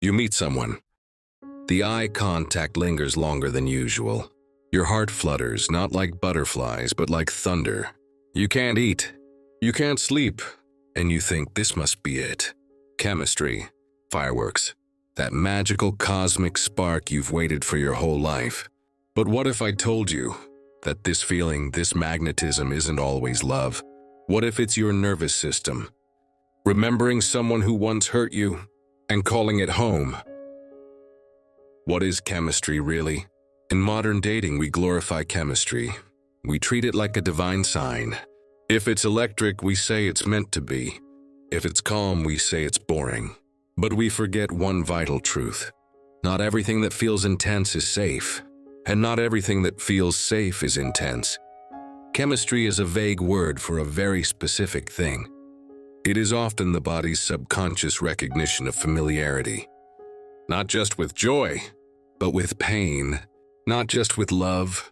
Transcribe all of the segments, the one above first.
You meet someone. The eye contact lingers longer than usual. Your heart flutters, not like butterflies, but like thunder. You can't eat. You can't sleep. And you think this must be it. Chemistry. Fireworks. That magical cosmic spark you've waited for your whole life. But what if I told you that this feeling, this magnetism isn't always love? What if it's your nervous system? Remembering someone who once hurt you and calling it home. What is chemistry really? In modern dating, we glorify chemistry. We treat it like a divine sign. If it's electric, we say it's meant to be. If it's calm, we say it's boring. But we forget one vital truth. Not everything that feels intense is safe, and not everything that feels safe is intense. Chemistry is a vague word for a very specific thing. It is often the body's subconscious recognition of familiarity. Not just with joy, but with pain. Not just with love,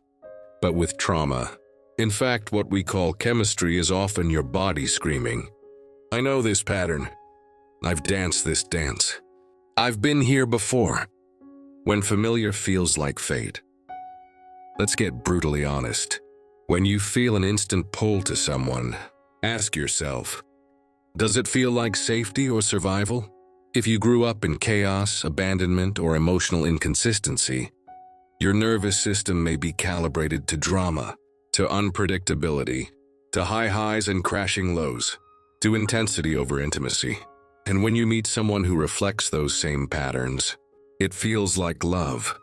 but with trauma. In fact, what we call chemistry is often your body screaming, "I know this pattern. I've danced this dance. I've been here before." When familiar feels like fate. Let's get brutally honest. When you feel an instant pull to someone, ask yourself, does it feel like safety or survival? If you grew up in chaos, abandonment, or emotional inconsistency, your nervous system may be calibrated to drama, to unpredictability, to high highs and crashing lows, to intensity over intimacy. And when you meet someone who reflects those same patterns, it feels like love.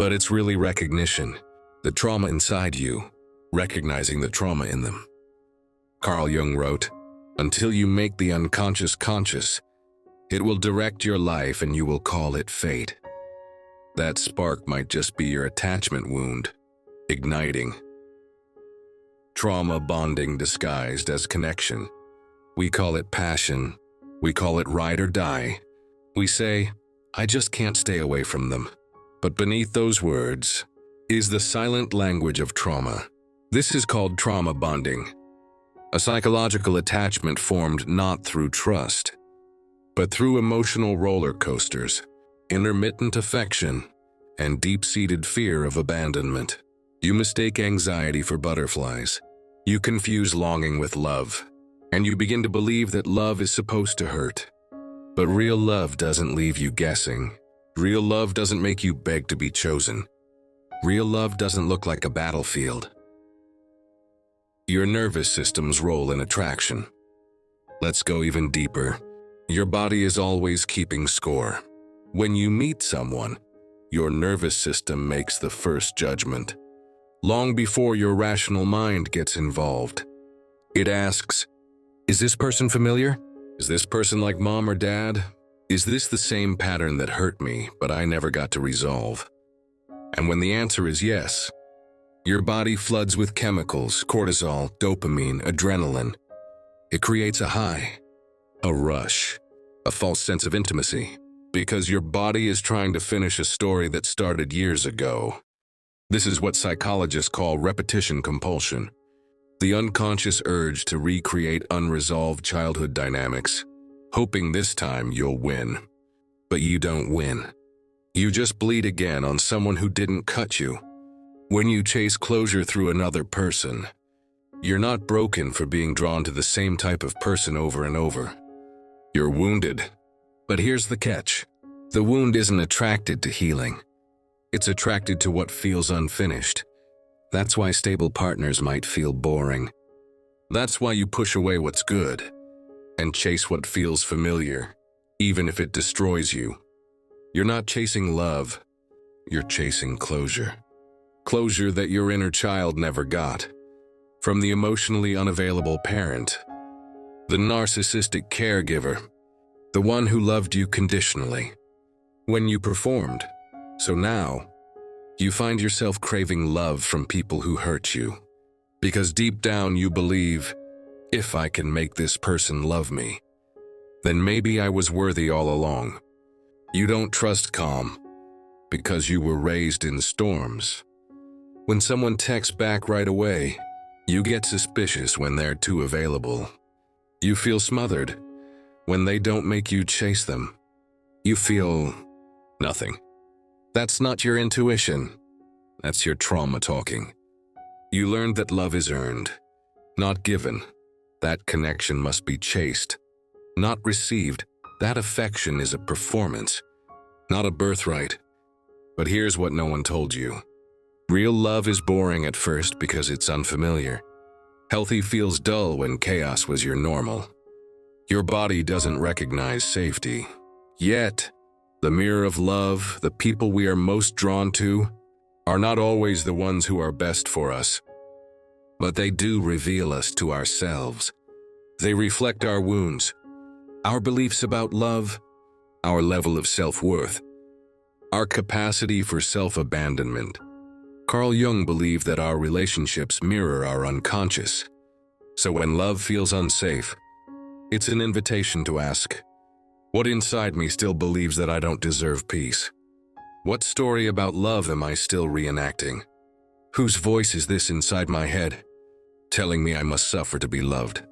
But it's really recognition, the trauma inside you, recognizing the trauma in them. Carl Jung wrote, "Until you make the unconscious conscious, it will direct your life and you will call it fate." That spark might just be your attachment wound, igniting. Trauma bonding disguised as connection. We call it passion. We call it ride or die. We say, "I just can't stay away from them." But beneath those words is the silent language of trauma. This is called trauma bonding. A psychological attachment formed not through trust, but through emotional roller coasters, intermittent affection, and deep-seated fear of abandonment. You mistake anxiety for butterflies. You confuse longing with love, and you begin to believe that love is supposed to hurt. But real love doesn't leave you guessing. Real love doesn't make you beg to be chosen. Real love doesn't look like a battlefield. Your nervous system's role in attraction. Let's go even deeper. Your body is always keeping score. When you meet someone, your nervous system makes the first judgment. Long before your rational mind gets involved, it asks, is this person familiar? Is this person like mom or dad? Is this the same pattern that hurt me, but I never got to resolve? And when the answer is yes, your body floods with chemicals, cortisol, dopamine, adrenaline. It creates a high, a rush, a false sense of intimacy, because your body is trying to finish a story that started years ago. This is what psychologists call repetition compulsion, the unconscious urge to recreate unresolved childhood dynamics, hoping this time you'll win. But you don't win. You just bleed again on someone who didn't cut you. When you chase closure through another person, you're not broken for being drawn to the same type of person over and over. You're wounded. But here's the catch. The wound isn't attracted to healing. It's attracted to what feels unfinished. That's why stable partners might feel boring. That's why you push away what's good and chase what feels familiar, even if it destroys you. You're not chasing love, you're chasing closure. Closure that your inner child never got. From the emotionally unavailable parent, the narcissistic caregiver, the one who loved you conditionally when you performed. So now, you find yourself craving love from people who hurt you, because deep down you believe, if I can make this person love me, then maybe I was worthy all along. You don't trust calm, because you were raised in storms. When someone texts back right away, you get suspicious when they're too available. You feel smothered when they don't make you chase them. you feel nothing. That's not your intuition. That's your trauma talking. You learned that love is earned, not given. That connection must be chased, not received. That affection is a performance, not a birthright. But here's what no one told you. Real love is boring at first because it's unfamiliar. Healthy feels dull when chaos was your normal. Your body doesn't recognize safety. Yet, the mirror of love, the people we are most drawn to, are not always the ones who are best for us. But they do reveal us to ourselves. They reflect our wounds, our beliefs about love, our level of self-worth, our capacity for self-abandonment. Carl Jung believed that our relationships mirror our unconscious. So when love feels unsafe, it's an invitation to ask, what inside me still believes that I don't deserve peace? What story about love am I still reenacting? Whose voice is this inside my head, telling me I must suffer to be loved?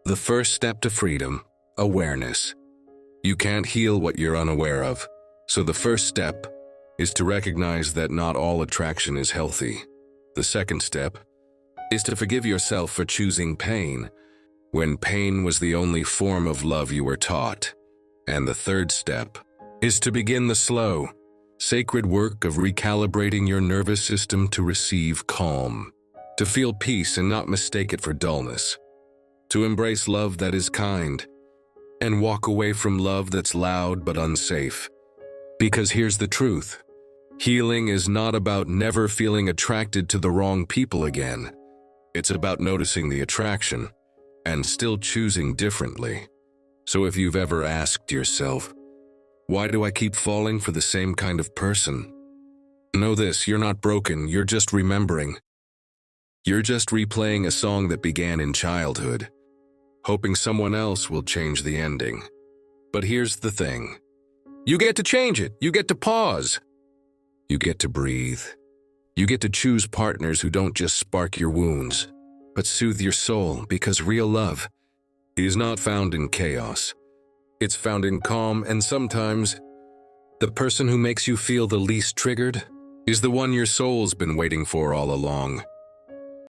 The first step to freedom, awareness. You can't heal what you're unaware of, so the first step is to recognize that not all attraction is healthy. The second step is to forgive yourself for choosing pain when pain was the only form of love you were taught. And the third step is to begin the slow, sacred work of recalibrating your nervous system to receive calm, to feel peace and not mistake it for dullness, to embrace love that is kind, and walk away from love that's loud but unsafe. Because here's the truth. Healing is not about never feeling attracted to the wrong people again. It's about noticing the attraction and still choosing differently. So if you've ever asked yourself, why do I keep falling for the same kind of person? Know this, you're not broken, you're just remembering. You're just replaying a song that began in childhood, hoping someone else will change the ending. But here's the thing. You get to change it. You get to pause. You get to breathe. You get to choose partners who don't just spark your wounds, but soothe your soul, because real love is not found in chaos. It's found in calm, and sometimes the person who makes you feel the least triggered is the one your soul's been waiting for all along.